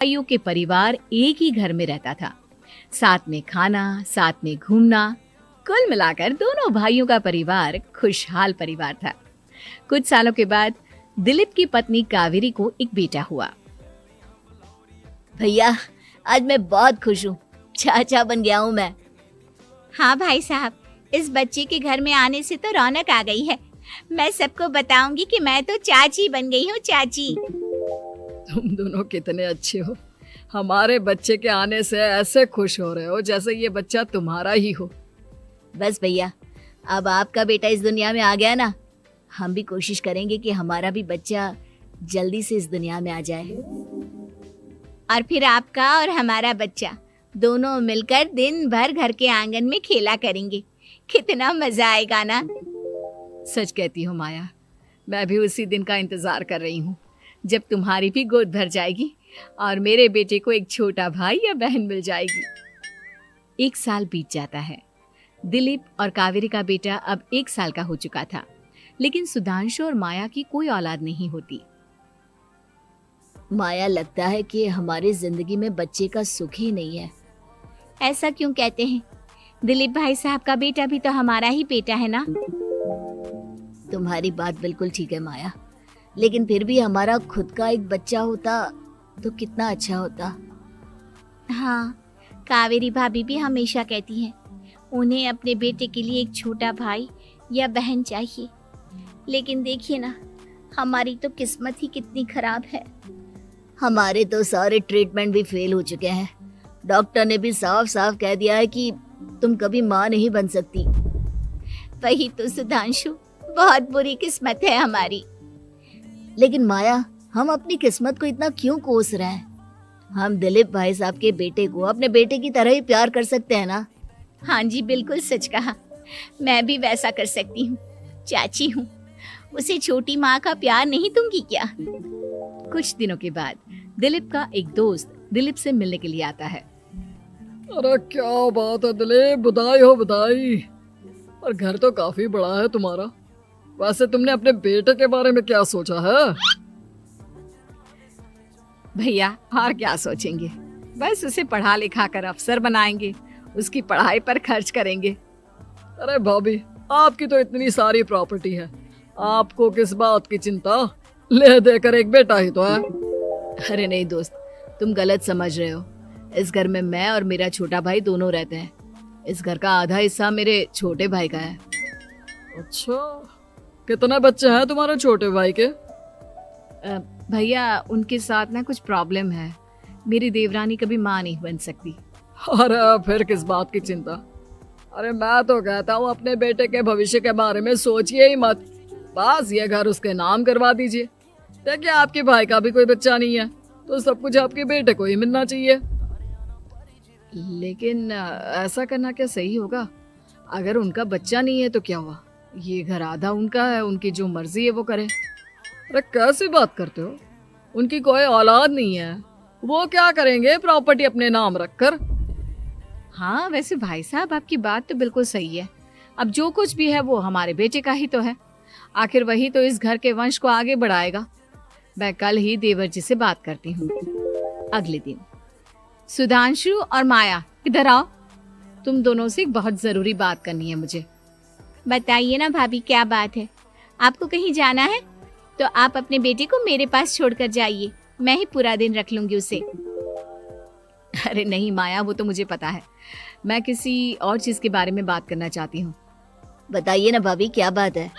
भाइयों के परिवार एक ही घर में रहता था। साथ में खाना, साथ में घूमना, कुल मिलाकर दोनों भाइयों का परिवार खुशहाल परिवार था। कुछ सालों के बाद दिलीप की पत्नी कावेरी को एक बेटा हुआ। भैया, आज मैं बहुत खुश हूँ। चाचा बन गया हूँ मैं। हाँ भाई साहब, इस बच्चे के घर में आने से तो रौनक आ गई है। मैं सबको बताऊंगी कि मैं तो चाची बन गई हूँ, चाची। तुम दोनों कितने अच्छे हो। हमारे बच्चे के आने से ऐसे खुश हो रहे हो जैसे ये बच्चा तुम्हारा ही हो। बस भैया, अब आपका बेटा इस दुनिया में आ गया ना, हम भी कोशिश करेंगे कि हमारा भी बच्चा जल्दी से इस दुनिया में आ जाए। और फिर आपका और हमारा बच्चा दोनों मिलकर दिन भर घर के आंगन में खेला करेंगे। कितना मजा आएगा ना। सच कहती हो माया, मैं भी उसी दिन का इंतजार कर रही हूँ जब तुम्हारी भी गोद भर जाएगी और मेरे बेटे को एक छोटा भाई या बहन मिल जाएगी। 1 साल बीत जाता है। दिलीप और कावेरी का बेटा अब 1 साल का हो चुका था, लेकिन सुधांशु और माया की कोई औलाद नहीं होती। माया, लगता है कि हमारी जिंदगी में बच्चे का सुख ही नहीं है। ऐसा क्यों कहते हैं? दिलीप भाई साहब का बेटा भी तो हमारा ही बेटा है ना। तुम्हारी बात बिल्कुल ठीक है माया, लेकिन फिर भी हमारा खुद का एक बच्चा होता तो कितना अच्छा होता। हाँ, कावेरी भाभी भी हमेशा कहती हैं उन्हें अपने बेटे के लिए एक छोटा भाई या बहन चाहिए। लेकिन देखिए ना, हमारी तो किस्मत ही कितनी खराब है। हमारे तो सारे ट्रीटमेंट भी फेल हो चुके हैं। डॉक्टर ने भी साफ साफ कह दिया है कि तुम कभी माँ नहीं बन सकती। वही तो सुधांशु, बहुत बुरी किस्मत है हमारी। लेकिन माया, हम अपनी किस्मत को इतना क्यों कोस रहे हैं? हम दिलीप भाई साहब के बेटे को अपने बेटे की तरह ही प्यार कर सकते हैं ना। हाँ जी, बिल्कुल सच कहा। मैं भी वैसा कर सकती हूँ। चाची हूँ, उसे छोटी माँ का प्यार नहीं दूंगी क्या? कुछ दिनों के बाद दिलीप का एक दोस्त दिलीप से मिलने के लिए आता है। अरे क्या बात है दिलीप, बधाई हो बधाई। और घर तो काफी बड़ा है तुम्हारा। वैसे तुमने अपने बेटे के बारे में क्या सोचा है? भैया, और क्या सोचेंगे, बस उसे पढ़ा लिखा कर अफसर बनाएंगे, उसकी पढ़ाई पर खर्च करेंगे। अरे भाभी, आपकी तो इतनी सारी प्रॉपर्टी है, आपको किस बात की चिंता? ले देकर एक बेटा ही तो है। अरे नहीं दोस्त, तुम गलत समझ रहे हो। इस घर में मैं और मेरा छोटा भाई दोनों रहते हैं। इस घर का आधा हिस्सा मेरे छोटे भाई का है। अच्छा, कितने बच्चे हैं तुम्हारे छोटे भाई के? भैया, उनके साथ ना कुछ प्रॉब्लम है। मेरी देवरानी कभी माँ नहीं बन सकती। अरे फिर किस बात की चिंता? अरे मैं तो कहता हूँ अपने बेटे के भविष्य के बारे में सोचिए ही मत। बस ये घर उसके नाम करवा दीजिए। देखिए, आपके भाई का भी कोई बच्चा नहीं है तो सब कुछ आपके बेटे को ही मिलना चाहिए। लेकिन ऐसा करना क्या सही होगा? अगर उनका बच्चा नहीं है तो क्या हुआ? ये घर आधा उनका है, उनकी जो मर्जी है वो करे। अरे कैसे बात करते हो? उनकी कोई औलाद नहीं है, वो क्या करेंगे प्रॉपर्टी अपने नाम रखकर? हाँ, वैसे भाई साहब, आपकी बात तो बिल्कुल सही है। अब जो कुछ भी है वो हमारे बेटे का ही तो है। आखिर वही तो इस घर के वंश को आगे बढ़ाएगा। मैं कल ही देवर जी से बात करती हूँ। अगले दिन सुधांशु और माया, इधर आओ। तुम दोनों से एक बहुत जरूरी बात करनी है मुझे। बताइए ना भाभी, क्या बात है? आपको कहीं जाना है तो आप अपने बेटे को मेरे पास छोड़कर जाइए। मैं ही पूरा दिन रख लूंगी उसे। अरे नहीं माया, वो तो मुझे पता है। मैं किसी और चीज के बारे में बात करना चाहती हूँ। बताइए ना भाभी, क्या बात है?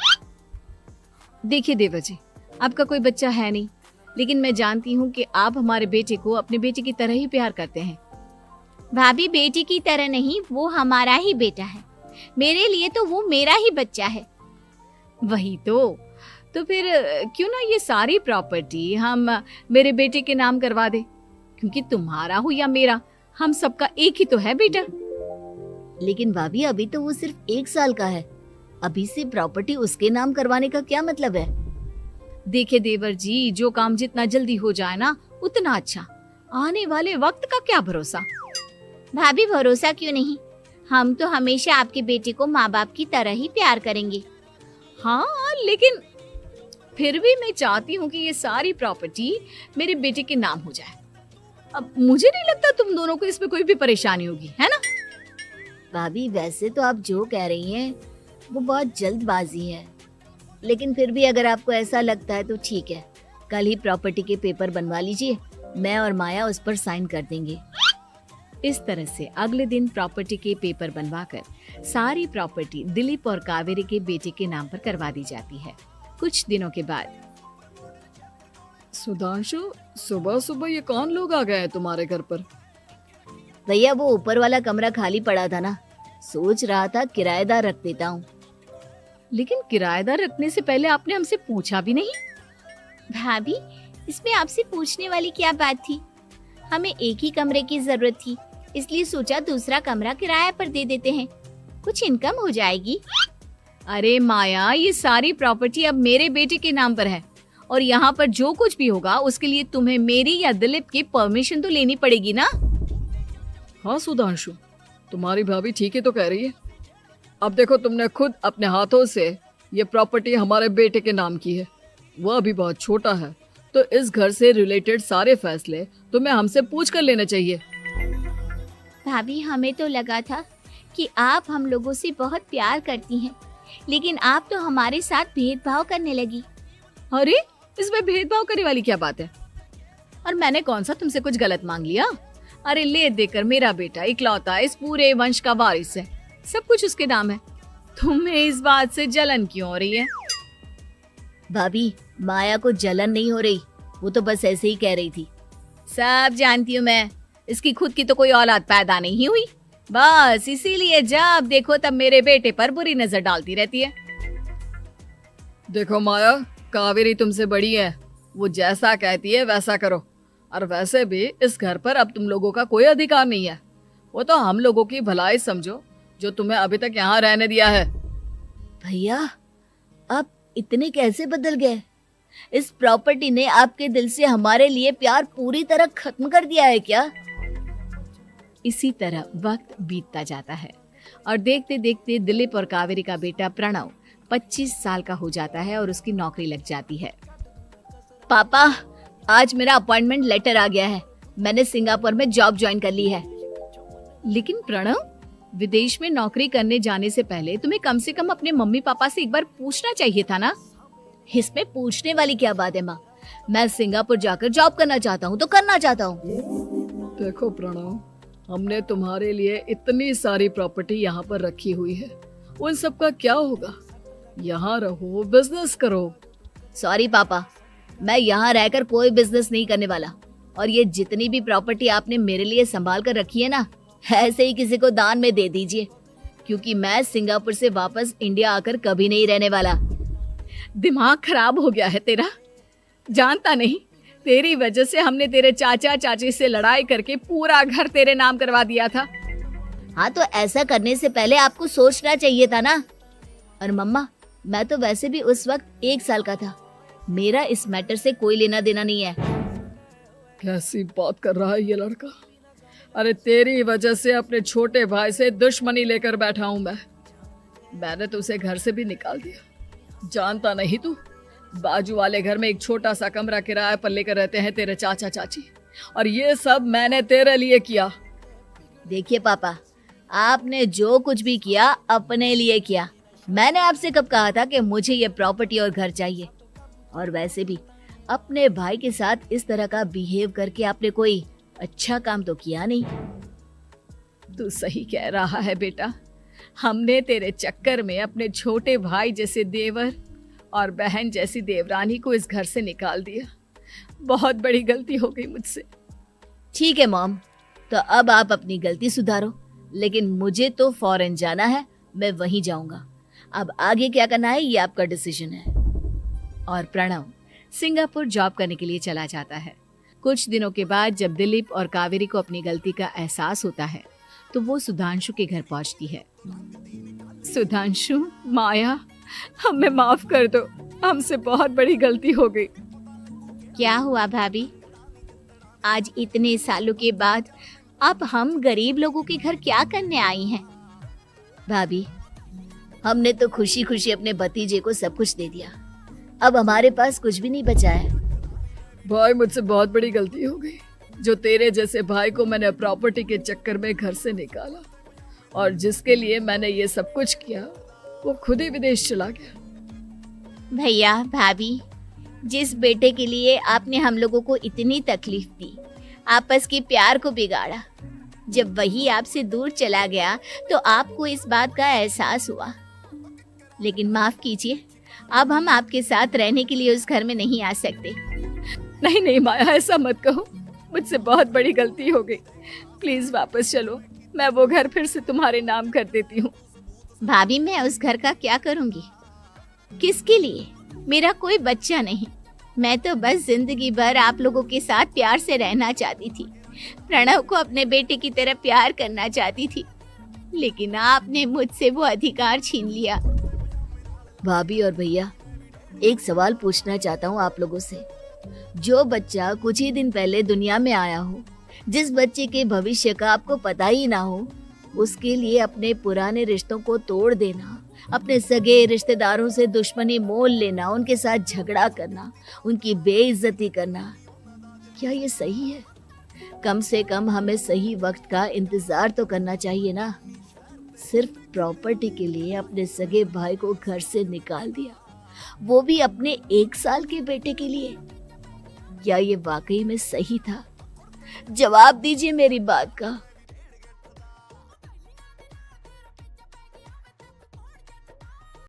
देखिए देवर जी, आपका कोई बच्चा है नहीं, लेकिन मैं जानती हूँ कि आप हमारे बेटे को अपने बेटे की तरह ही प्यार करते हैं। भाभी, बेटी की तरह नहीं, वो हमारा ही बेटा है। मेरे लिए तो वो मेरा ही बच्चा है। वही तो फिर क्यों ना ये सारी प्रॉपर्टी हम मेरे बेटे के नाम करवा दे, क्योंकि तुम्हारा हो या मेरा, हम सबका एक ही तो है बेटा। लेकिन भाभी, अभी तो वो सिर्फ 1 साल का है। अभी से प्रॉपर्टी उसके नाम करवाने का क्या मतलब है? देखिए देवर जी, जो काम जितना जल्दी हो जाए ना उतना अच्छा। आने वाले वक्त का क्या भरोसा। भाभी, भरोसा क्यों नहीं? हम तो हमेशा आपके बेटे को माँ बाप की तरह ही प्यार करेंगे। हाँ, लेकिन फिर भी मैं चाहती हूँ कि ये सारी प्रॉपर्टी मेरे बेटे के नाम हो जाए। अब मुझे नहीं लगता तुम दोनों को इसमें कोई भी परेशानी होगी, है ना? भाभी वैसे तो आप जो कह रही हैं वो बहुत जल्दबाजी है, लेकिन फिर भी अगर आपको ऐसा लगता है तो ठीक है, कल ही प्रॉपर्टी के पेपर बनवा लीजिए, मैं और माया उस पर साइन कर देंगे। इस तरह से अगले दिन प्रॉपर्टी के पेपर बनवाकर सारी प्रॉपर्टी दिलीप और कावेरी के बेटे के नाम पर करवा दी जाती है। कुछ दिनों के बाद सुधांशु, सुबह सुबह ये कौन लोग आ गए हैं तुम्हारे घर पर? भैया वो ऊपर वाला कमरा खाली पड़ा था ना, सोच रहा था किराएदार रख देता हूँ। लेकिन किराएदार रखने से पहले आपने हमसे पूछा भी नहीं। भाभी, इसमें आपसे पूछने वाली क्या बात थी? हमें एक ही कमरे की जरूरत थी, इसलिए सोचा दूसरा कमरा किराए पर दे देते हैं, कुछ इनकम हो जाएगी। अरे माया, ये सारी प्रॉपर्टी अब मेरे बेटे के नाम पर है और यहाँ पर जो कुछ भी होगा उसके लिए तुम्हें मेरी या दिलीप की परमिशन तो लेनी पड़ेगी ना। हाँ सुधांशु, तुम्हारी भाभी ठीक ही तो कह रही है। अब देखो, तुमने खुद अपने हाथों से ये प्रॉपर्टी हमारे बेटे के नाम की है, वह अभी बहुत छोटा है, तो इस घर से रिलेटेड सारे फैसले तुम्हें हमसे पूछ कर लेने चाहिए। भाभी, हमें तो लगा था कि आप हम लोगों से बहुत प्यार करती हैं, लेकिन आप तो हमारे साथ भेदभाव करने लगी। अरे, इसमें भेदभाव करने वाली क्या बात है? और मैंने कौन सा तुमसे कुछ गलत मांग लिया? अरे ले देकर मेरा बेटा इकलौता इस पूरे वंश का वारिस है, सब कुछ उसके नाम है। तुम्हें इस बात से जलन क्यों हो रही है? भाभी, माया को जलन नहीं हो रही, वो तो बस ऐसे ही कह रही थी। सब जानती हूँ मैं, इसकी खुद की तो कोई औलाद पैदा नहीं हुई, बस इसीलिए जब देखो तब मेरे बेटे पर बुरी नजर डालती रहती है। देखो माया, कावेरी तुमसे बड़ी है, वो जैसा कहती है वैसा करो। और वैसे भी इस घर पर अब तुम लोगों का कोई अधिकार नहीं है, वो तो हम लोगों की भलाई समझो जो तुम्हें अभी तक यहाँ रहने दिया है। भैया, आप इतने कैसे बदल गए? इस प्रॉपर्टी ने आपके दिल से हमारे लिए प्यार पूरी तरह खत्म कर दिया है क्या? इसी तरह वक्त बीतता जाता है और देखते देखते दिलीप और कावेरी का बेटा प्रणव 25 साल का हो जाता है और उसकी नौकरी लग जाती है। पापा, आज मेरा अपॉइंटमेंट लेटर आ गया है, मैंने सिंगापुर में जॉब ज्वाइन कर ली है। लेकिन प्रणव, विदेश में नौकरी करने जाने से पहले तुम्हें कम से कम अपने मम्मी पापा से एक बार पूछना चाहिए था ना। इसमें पूछने वाली क्या बात है माँ? मैं सिंगापुर जाकर जॉब करना चाहता हूँ तो करना चाहता हूँ। देखो प्रणव, हमने तुम्हारे लिए इतनी सारी प्रॉपर्टी यहाँ पर रखी हुई है, उन सब का क्या होगा? यहाँ रहो, बिजनेस करो। सॉरी पापा, मैं यहाँ रहकर कोई बिजनेस नहीं करने वाला, और ये जितनी भी प्रॉपर्टी आपने मेरे लिए संभाल कर रखी है ना, ऐसे ही किसी को दान में दे दीजिए, क्योंकि मैं सिंगापुर से वापस इंडिया आकर कभी नहीं रहने वाला। दिमाग खराब हो गया है तेरा, जानता नहीं, तेरी वजह से हमने तेरे चाचा चाची से लड़ाई करके पूरा घर तेरे नाम करवा दिया था। हाँ, तो ऐसा करने से पहले आपको सोचना चाहिए था ना। और मम्मा, मैं तो वैसे भी उस वक्त 1 साल का था, मेरा इस मैटर से कोई लेना देना नहीं है। कैसी बात कर रहा है ये लड़का? अरे तेरी वजह से अपने छोटे भाई से दुश्मनी लेकर बैठा हूं मैंने तो उसे घर से भी निकाल दिया। जानता नहीं तू, बाजू वाले घर में एक छोटा सा कमरा किराए पर लेकर रहते हैं तेरे चाचा चाची, और ये सब मैंने तेरे लिए किया। देखिए पापा, आपने जो कुछ भी किया अपने लिए किया। मैंने आपसे कब कहा था कि मुझे ये प्रॉपर्टी और घर चाहिए? और वैसे भी अपने भाई के साथ इस तरह का बिहेव करके आपने कोई अच्छा काम तो किया नहीं। तू सही कह रहा है बेटा, हमने तेरे चक्कर में अपने छोटे भाई जैसे देवर और बहन जैसी देवरानी को इस घर से निकाल दिया। बहुत बड़ी गलती हो गई मुझसे। ठीक है मॉम, तो अब आप अपनी गलती सुधारो, लेकिन मुझे तो फॉरेन जाना है, मैं वहीं जाऊंगा। अब आगे क्या करना है ये आपका डिसीजन है। और प्रणव सिंगापुर जॉब करने के लिए चला जाता है। कुछ दिनों के बाद जब दिलीप और कावेरी को अपनी गलती का एहसास होता है तो वो सुधांशु के घर पहुंचती है। सुधांशु, माया, हमें माफ कर दो, हमसे बहुत बड़ी गलती हो गई। क्या हुआ भाभी? आज इतने सालों के बाद अब हम गरीब लोगों के घर क्या करने आई हैं? भाभी, हमने तो खुशी खुशी अपने भतीजे को सब कुछ दे दिया, अब हमारे पास कुछ भी नहीं बचा है। भाई, मुझसे बहुत बड़ी गलती हो गई, जो तेरे जैसे भाई को मैंने प्रॉपर्टी के चक्कर में घर से निकाला और जिसके लिए मैंने ये सब कुछ किया, वो खुद ही विदेश चला गया। भैया भाभी, जिस बेटे के लिए आपने हम लोगों को इतनी तकलीफ दी, आपस के प्यार को बिगाड़ा, जब वही आपसे दूर चला गया तो आपको इस बात का एहसास हुआ। लेकिन माफ कीजिए, अब हम आपके साथ रहने के लिए उस घर में नहीं आ सकते। नहीं नहीं माया, ऐसा मत कहो, मुझसे बहुत बड़ी गलती हो गई। प्लीज वापस चलो, मैं वो घर फिर से तुम्हारे नाम कर देती हूँ। भाभी, मैं उस घर का क्या करूंगी? किसके लिए? मेरा कोई बच्चा नहीं। मैं तो बस जिंदगी भर आप लोगों के साथ प्यार से रहना चाहती थी। प्रणव को अपने बेटे की तरह प्यार करना चाहती थी, लेकिन आपने मुझसे वो अधिकार छीन लिया। भाभी और भैया, एक सवाल पूछना चाहता हूँ आप लोगों से। जो बच्चा कुछ ही दिन पहले दुनिया में आया हो, जिस बच्चे के भविष्य का आपको पता ही ना हो, उसके लिए अपने पुराने रिश्तों को तोड़ देना, अपने सगे रिश्तेदारों से दुश्मनी मोल लेना, उनके साथ झगड़ा करना, उनकी बेइज्जती करना, क्या ये सही है? कम से कम हमें सही वक्त का इंतजार तो करना चाहिए ना। सिर्फ प्रॉपर्टी के लिए अपने सगे भाई को घर से निकाल दिया, वो भी अपने 1 साल के बेटे के लिए। क्या ये वाकई में सही था? जवाब दीजिए मेरी बात का।